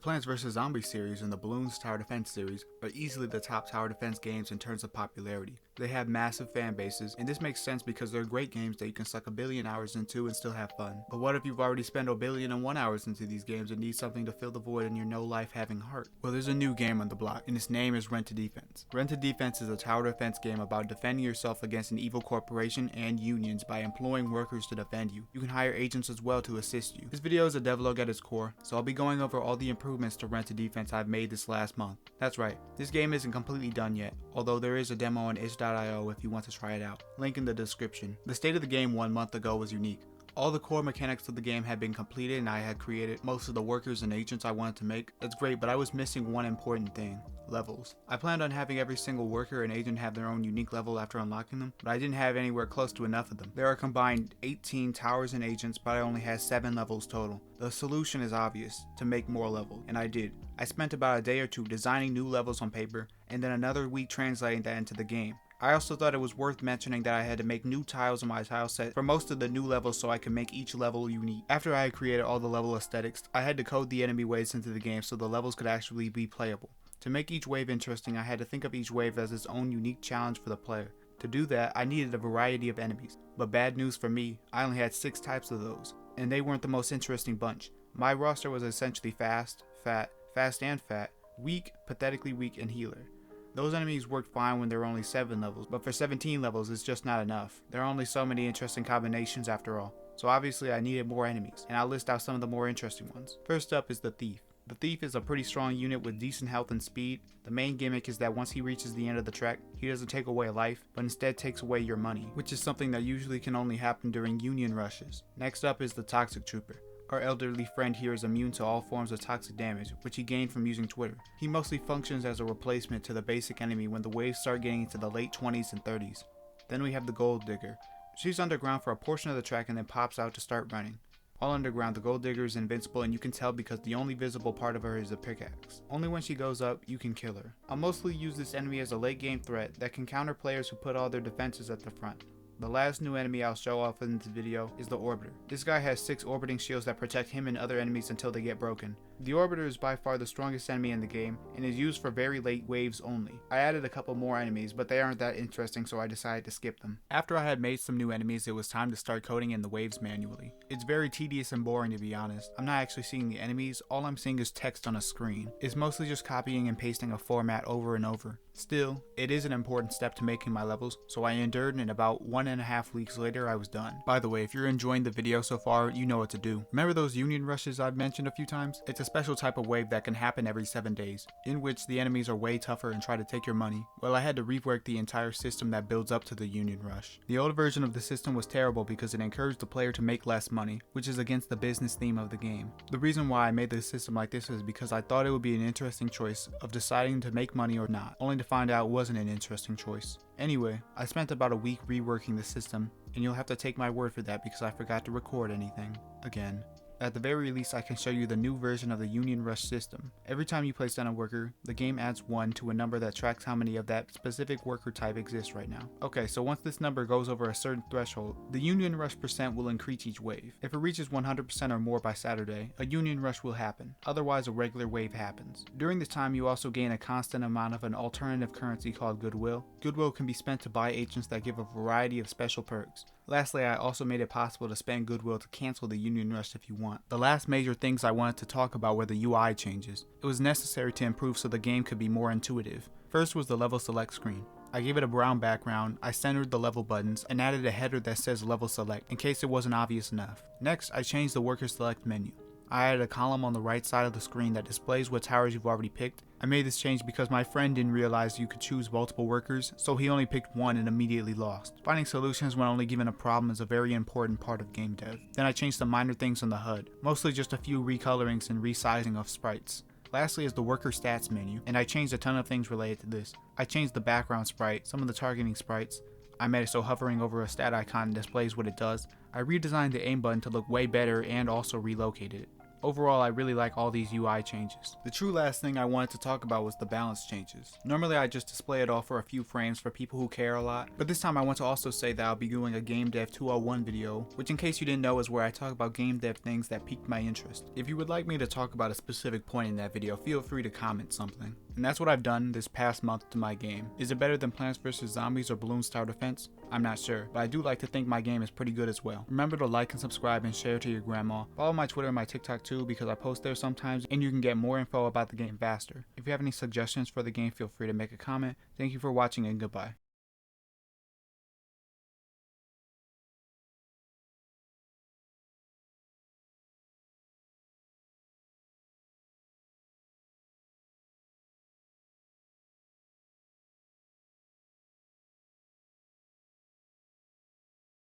Plants vs. Zombies series and the Bloons Tower Defense series are easily the top tower defense games in terms of popularity. They have massive fan bases, and this makes sense because they're great games that you can suck a billion hours into and still have fun. But what if you've already spent a billion and 1 hours into these games and need something to fill the void in your no-life having heart? Well, there's a new game on the block, and its name is Rent to Defense. Rent to Defense is a tower defense game about defending yourself against an evil corporation and unions by employing workers to defend you. You can hire agents as well to assist you. This video is a devlog at its core, so I'll be going over all the improvements to Rent to Defense I've made this last month. That's right, this game isn't completely done yet, although there is a demo on itch.io if you want to try it out. Link in the description. The state of the game 1 month ago was unique. All the core mechanics of the game had been completed and I had created most of the workers and agents I wanted to make. That's great, but I was missing one important thing: levels. I planned on having every single worker and agent have their own unique level after unlocking them, but I didn't have anywhere close to enough of them. There are combined 18 towers and agents, but I only had 7 levels total. The solution is obvious: to make more levels, and I did. I spent about a day or two designing new levels on paper, and then another week translating that into the game. I also thought it was worth mentioning that I had to make new tiles in my tile set for most of the new levels so I could make each level unique. After I had created all the level aesthetics, I had to code the enemy waves into the game so the levels could actually be playable. To make each wave interesting, I had to think of each wave as its own unique challenge for the player. To do that, I needed a variety of enemies. But bad news for me, I only had 6 types of those, and they weren't the most interesting bunch. My roster was essentially fast, and fat, weak, pathetically weak, and healer. Those enemies worked fine when there were only 7 levels, but for 17 levels it's just not enough. There are only so many interesting combinations after all. So obviously I needed more enemies, and I'll list out some of the more interesting ones. First up is the Thief. The Thief is a pretty strong unit with decent health and speed. The main gimmick is that once he reaches the end of the track, he doesn't take away a life, but instead takes away your money, which is something that usually can only happen during union rushes. Next up is the Toxic Trooper. Our elderly friend here is immune to all forms of toxic damage, which he gained from using Twitter. He mostly functions as a replacement to the basic enemy when the waves start getting into the late 20s and 30s. Then we have the Gold Digger. She's underground for a portion of the track and then pops out to start running. All underground, the Gold Digger is invincible, and you can tell because the only visible part of her is a pickaxe. Only when she goes up, you can kill her. I'll mostly use this enemy as a late game threat that can counter players who put all their defenses at the front. The last new enemy I'll show off in this video is the Orbiter. This guy has 6 orbiting shields that protect him and other enemies until they get broken. The Orbiter is by far the strongest enemy in the game and is used for very late waves only. I added a couple more enemies, but they aren't that interesting, so I decided to skip them. After I had made some new enemies, it was time to start coding in the waves manually. It's very tedious and boring, to be honest. I'm not actually seeing the enemies, all I'm seeing is text on a screen. It's mostly just copying and pasting a format over and over. Still, it is an important step to making my levels, so I endured, and about 1.5 weeks later I was done. By the way, if you're enjoying the video so far, you know what to do. Remember those union rushes I've mentioned a few times? It's a special type of wave that can happen every 7 days, in which the enemies are way tougher and try to take your money. Well, I had to rework the entire system that builds up to the union rush. The old version of the system was terrible because it encouraged the player to make less money, which is against the business theme of the game. The reason why I made the system like this is because I thought it would be an interesting choice of deciding to make money or not, only to find out it wasn't an interesting choice. Anyway, I spent about a week reworking the system, and you'll have to take my word for that because I forgot to record anything again. At the very least, I can show you the new version of the Union Rush system. Every time you place down a worker, the game adds 1 to a number that tracks how many of that specific worker type exists right now. Okay, so once this number goes over a certain threshold, the Union Rush percent will increase each wave. If it reaches 100% or more by Saturday, a Union Rush will happen. Otherwise, a regular wave happens. During this time, you also gain a constant amount of an alternative currency called Goodwill. Goodwill can be spent to buy agents that give a variety of special perks. Lastly, I also made it possible to spend Goodwill to cancel the Union Rush if you want. The last major things I wanted to talk about were the UI changes. It was necessary to improve so the game could be more intuitive. First was the level select screen. I gave it a brown background, I centered the level buttons, and added a header that says level select in case it wasn't obvious enough. Next, I changed the worker select menu. I added a column on the right side of the screen that displays what towers you've already picked. I made this change because my friend didn't realize you could choose multiple workers, so he only picked one and immediately lost. Finding solutions when only given a problem is a very important part of game dev. Then I changed some minor things on the HUD, mostly just a few recolorings and resizing of sprites. Lastly is the worker stats menu, and I changed a ton of things related to this. I changed the background sprite, some of the targeting sprites. I made it so hovering over a stat icon displays what it does. I redesigned the aim button to look way better and also relocated it. Overall, I really like all these UI changes. The true last thing I wanted to talk about was the balance changes. Normally I just display it all for a few frames for people who care a lot, but this time I want to also say that I'll be doing a Game Dev 201 video, which in case you didn't know is where I talk about game dev things that piqued my interest. If you would like me to talk about a specific point in that video, feel free to comment something. And that's what I've done this past month to my game. Is it better than Plants vs. Zombies or Bloons Tower Defense? I'm not sure, but I do like to think my game is pretty good as well. Remember to like and subscribe and share to your grandma. Follow my Twitter and my TikTok too because I post there sometimes and you can get more info about the game faster. If you have any suggestions for the game, feel free to make a comment. Thank you for watching and goodbye.